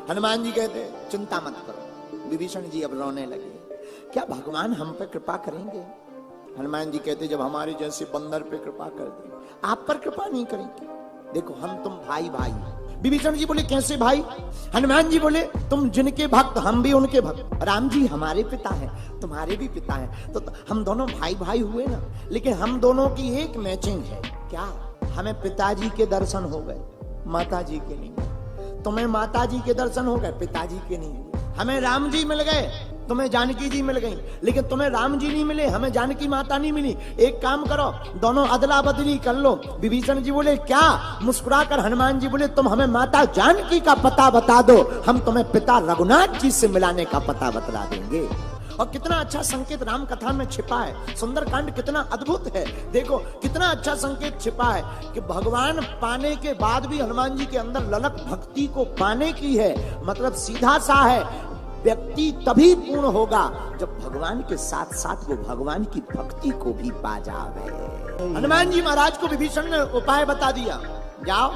हनुमान जी कहते चिंता मत करो। विभीषण जी अब रोने लगे, क्या भगवान हम पे कृपा करेंगे? हनुमान जी कहते जब हमारे जैसे बंदर पे कृपा कर दे, आप पर कृपा नहीं करेंगे? देखो हम तुम भाई भाई। विभीषण जी बोले कैसे भाई? हनुमान जी बोले तुम जिनके भक्त हम भी उनके भक्त। राम जी हमारे पिता है, तुम्हारे भी पिता है, तो हम दोनों भाई भाई हुए ना। लेकिन हम दोनों की एक मैचिंग है, क्या? हमें पिताजी के दर्शन हो गए, माता जी के नहीं। तुम्हें माता जी के दर्शन हो गए, पिताजी के नहीं हुए। हमें राम जी मिल गए, तुम्हें जानकी जी मिल गई, लेकिन तुम्हें राम जी नहीं मिले, हमें जानकी माता नहीं मिली। एक काम करो, दोनों अदला बदली कर लो। विभीषण जी बोले क्या? मुस्कुराकर हनुमान जी बोले तुम हमें माता जानकी का पता बता दो, हम तुम्हें पिता रघुनाथ जी से मिलाने का पता बतला देंगे। और कितना अच्छा संकेत राम कथा में छिपा है। सुंदरकांड कितना अद्भुत है। देखो कितना अच्छा संकेत छिपा है कि भगवान पाने के बाद भी हनुमान जी के अंदर ललक भक्ति को पाने की है। मतलब सीधा सा है, व्यक्ति तभी पूर्ण होगा जब भगवान के साथ साथ वो भगवान की भक्ति को भी पा जावे। हनुमान जी महाराज को विभीषण ने उपाय बता दिया, जाओ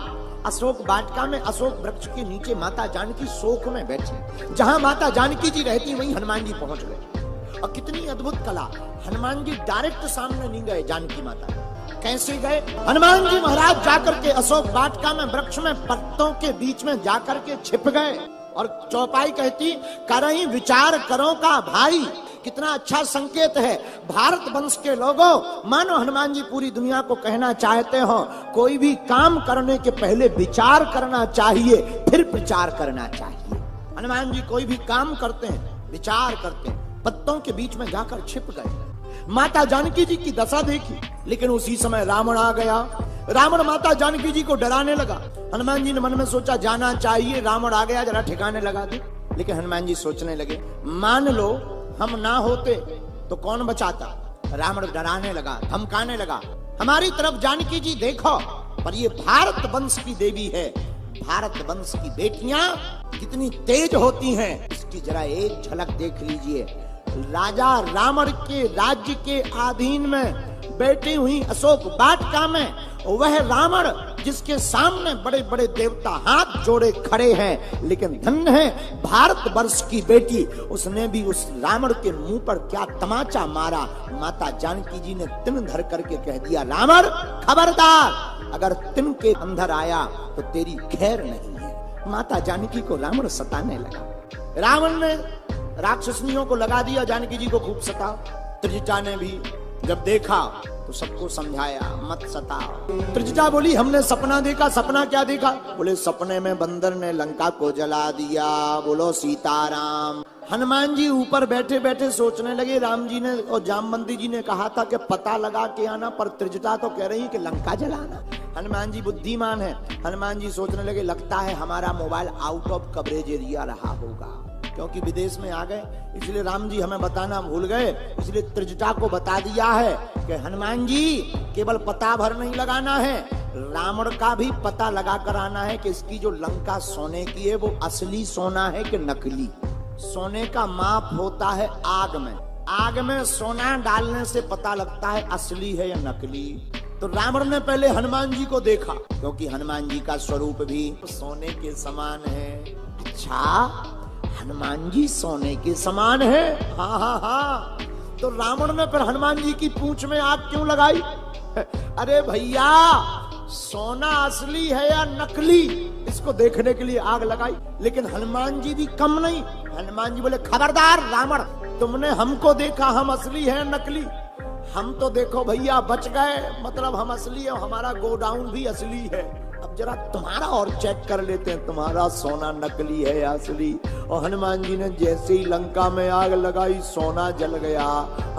अशोक वाटिका में अशोक वृक्ष के नीचे माता जानकी शोक में बैठी। जहां माता जानकी जी रहती वहीं हनुमान जी पहुंच गए। और कितनी अद्भुत कला, हनुमान जी डायरेक्ट सामने नहीं गए जानकी माता। कैसे गए? हनुमान जी महाराज जाकर के अशोक वाटिका में वृक्ष में पत्तों के बीच में जाकर के छिप गए। और चौपाई कहती करहीं विचार करो का भाई। कितना अच्छा संकेत है। भारत वंश के लोगों, मानो हनुमान जी पूरी दुनिया को कहना चाहते हो, कोई भी काम करने के पहले विचार करना चाहिए, फिर प्रचार करना चाहिए। हनुमान जी कोई भी काम करते हैं, विचार करते हैं। पत्तों के बीच में जाकर छिप गए। माता जानकी जी की दशा देखी, लेकिन उसी समय रावण आ गया। रावण माता जानकी जी को डराने लगा। हनुमान जी ने मन में सोचा जाना चाहिए, रावण आ गया, जरा ठिकाने लगा दे। लेकिन हनुमान जी सोचने लगे, मान लो हम ना होते तो कौन बचाता? रावण डराने लगा, धमकाने लगा, हमारी तरफ जानकी जी देखो, पर ये भारत वंश की देवी है। भारत वंश की बेटियां कितनी तेज होती हैं, इसकी जरा एक झलक देख लीजिए। राजा रावण के राज्य के अधीन में बैठी हुई अशोक वाटिका में वह रावण जिसके सामने बड़े बड़े देवता हाथ जोड़े खड़े हैं, लेकिन धन्य है भारत वर्ष की बेटी, उसने भी उस रावण के मुंह पर क्या तमाचा मारा। माता जानकी जी ने तिन धर करके कह दिया, रावण खबरदार, अगर तिन के अंदर आया तो तेरी खैर नहीं है। माता जानकी को रावण सताने लगा। रावण ने राक्षसनियों को लगा दिया जानकी जी को खूब सताओ। त्रिजटा ने भी जब देखा तो सबको समझाया मत सताओ। त्रिजटा बोली हमने सपना देखा। सपना क्या देखा? बोले सपने में बंदर ने लंका को जला दिया। बोलो सीताराम। हनुमान जी ऊपर बैठे बैठे सोचने लगे, राम जी ने और जामवंती जी ने कहा था कि पता लगा के आना, पर त्रिजटा तो कह रही कि लंका जलाना। हनुमान जी बुद्धिमान है। हनुमान जी सोचने लगे लगता है हमारा mobile out of coverage area रहा होगा, क्योंकि विदेश में आ गए, इसलिए राम जी हमें बताना भूल गए। इसलिए त्रिजटा को बता दिया है कि हनुमान जी केवल पता भर नहीं लगाना है, रावण का भी पता लगा कर आना है कि इसकी जो लंका सोने की है वो असली सोना है कि नकली। सोने का माप होता है आग में। आग में सोना डालने से पता लगता है असली है या नकली। तो रावण ने पहले हनुमान जी को देखा, क्योंकि हनुमान जी का स्वरूप भी सोने के समान है। अच्छा, हनुमान जी सोने के समान है? हाँ हाँ हाँ। तो रावण ने फिर हनुमान जी की पूंछ में आग क्यों लगाई? अरे भैया, सोना असली है या नकली, इसको देखने के लिए आग लगाई। लेकिन हनुमान जी भी कम नहीं। हनुमान जी बोले खबरदार रावण, तुमने हमको देखा हम असली है नकली? हम तो देखो भैया बच गए, मतलब हम असली है, हमारा गोडाउन भी असली है। अब जरा तुम्हारा और चेक कर लेते हैं, तुम्हारा सोना नकली है या असली। और हनुमान जी ने जैसे ही लंका में आग लगाई, सोना जल गया।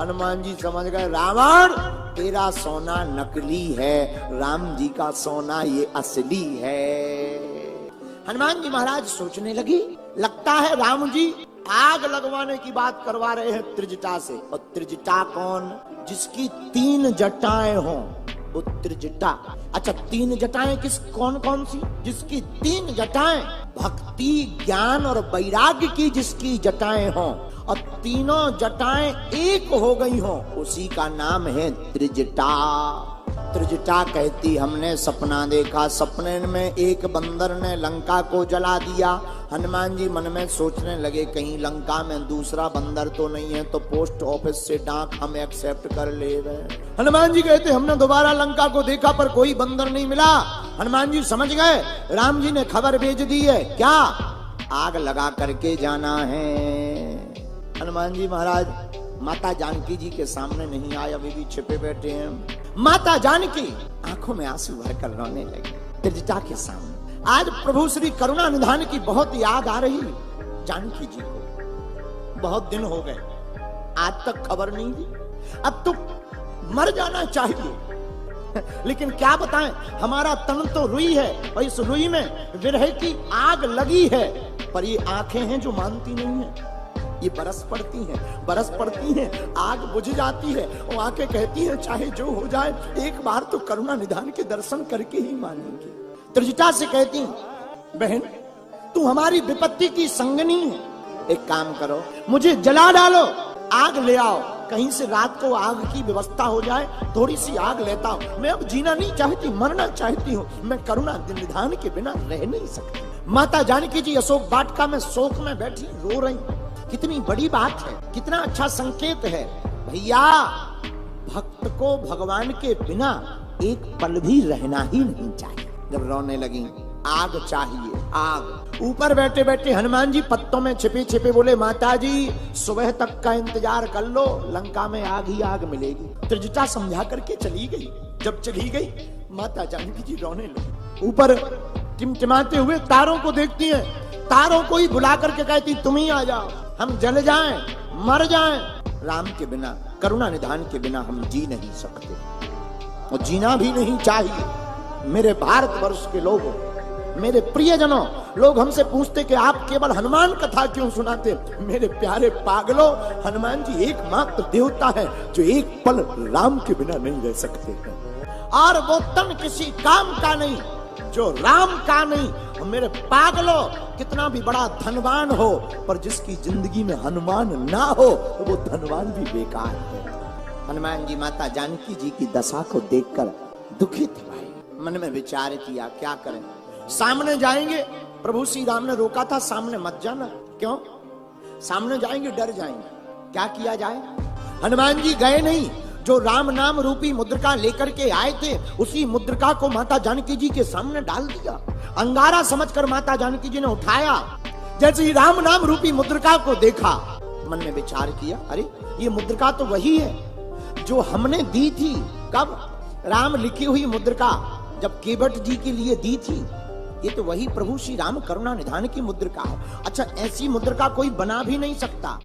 हनुमान जी समझ गए रावण तेरा सोना नकली है, राम जी का सोना ये असली है। हनुमान जी महाराज सोचने लगी, लगता है राम जी आग लगवाने की बात करवा रहे हैं त्रिजटा से। और त्रिजटा कौन? जिसकी 3 जटाएं हों, वो त्रिजटा। अच्छा, 3 जटाएं किस कौन कौन सी? जिसकी 3 जटाएं भक्ति, ज्ञान और वैराग्य की जिसकी जटाएं हों, और तीनों जटाएं एक हो गई हों, उसी का नाम है त्रिजटा। त्रिजटा कहती हमने सपना देखा, सपने में एक बंदर ने लंका को जला दिया। हनुमान जी मन में सोचने लगे कहीं लंका में दूसरा बंदर तो नहीं है, तो पोस्ट ऑफिस से डाक हम एक्सेप्ट कर ले गए। हनुमान जी कहते हमने दोबारा लंका को देखा पर कोई बंदर नहीं मिला। हनुमान जी समझ गए राम जी ने खबर भेज दी है, क्या आग लगा करके जाना है। हनुमान जी महाराज माता जानकी जी के सामने नहीं आए, अभी भी छिपे बैठे हैं। माता जानकी आंखों में आंसू भरकर रोने लगी त्रिजटा के सामने। आज प्रभु श्री करुणा निधान की बहुत याद आ रही जानकी जी को। बहुत दिन हो गए, आज तक खबर नहीं दी। अब तो मर जाना चाहिए, लेकिन क्या बताएं, हमारा तन तो रुई है और इस रुई में विरह की आग लगी है, पर ये आंखें हैं जो मानती नहीं है। ये बरस पड़ती हैं, आग बुझ जाती है और आंखें कहती हैं चाहे जो हो जाए एक बार तो करुणा निधान के दर्शन करके ही मानेंगे। त्रिजटा से कहती बहन तू हमारी विपत्ति की संगनी है, एक काम करो मुझे जला डालो, आग ले आओ, कहीं से रात को आग की व्यवस्था हो जाए, थोड़ी सी आग लेता हूं। मैं अब जीना नहीं चाहती, मरना चाहती हूँ, मैं करुणा निधान के बिना रह नहीं सकती। माता जानकी जी अशोक वाटिका में शोक में बैठी रो रही। कितनी बड़ी बात है, कितना अच्छा संकेत है। भैया भक्त को भगवान के बिना एक पल भी रहना ही नहीं चाहिए। जब रोने लगी आग चाहिए, आग। ऊपर बैठे बैठे हनुमान जी पत्तों में छिपे छिपे बोले माता जी सुबह तक का इंतजार कर लो, लंका में आग ही आग मिलेगी। त्रिजटा समझा करके चली गई। जब चली गई माता जानकी जी रोने लगी। ऊपर टिमटिमाते हुए तारों को देखती हैं, तारों को ही बुला करके कहती तुम ही आ जाओ, हम जल जाएं, मर जाएं, राम के बिना करुणा निधान के बिना हम जी नहीं सकते और जीना भी नहीं चाहिए। मेरे भारतवर्ष के लोगों, मेरे प्रियजनों, लोग हमसे पूछते कि आप केवल हनुमान कथा क्यों सुनाते। मेरे प्यारे पागलों, हनुमान जी एकमात्र देवता है जो एक पल राम के बिना नहीं रह सकते हैं, और वो तन किसी काम का नहीं जो राम का नहीं। और मेरे पागलों, कितना भी बड़ा धनवान हो पर जिसकी जिंदगी में हनुमान ना हो तो वो धनवान भी बेकार है। हनुमान जी माता जानकी जी की दशा को देखकर दुखित भाई मन में विचार किया क्या करें। सामने जाएंगे, प्रभु श्री राम ने रोका था सामने मत जाना। क्यों? सामने जाएंगे डर जाएंगे। क्या किया जाए? हनुमान जी गए नहीं, जो राम नाम रूपी मुद्रिका लेकर के आए थे उसी मुद्रिका को माता जानकी जी के सामने डाल दिया। अंगारा समझकर माता जानकी जी ने उठाया। जैसे ही राम नाम रूपी मुद्रिका को देखा मन में विचार किया, अरे ये मुद्रिका तो वही है जो हमने दी थी। कब? राम लिखी हुई मुद्रिका जब केवट जी के लिए दी थी, ये तो वही प्रभु श्री राम करुणा निधान की मुद्रिका है। अच्छा, ऐसी मुद्रिका कोई बना भी नहीं सकता।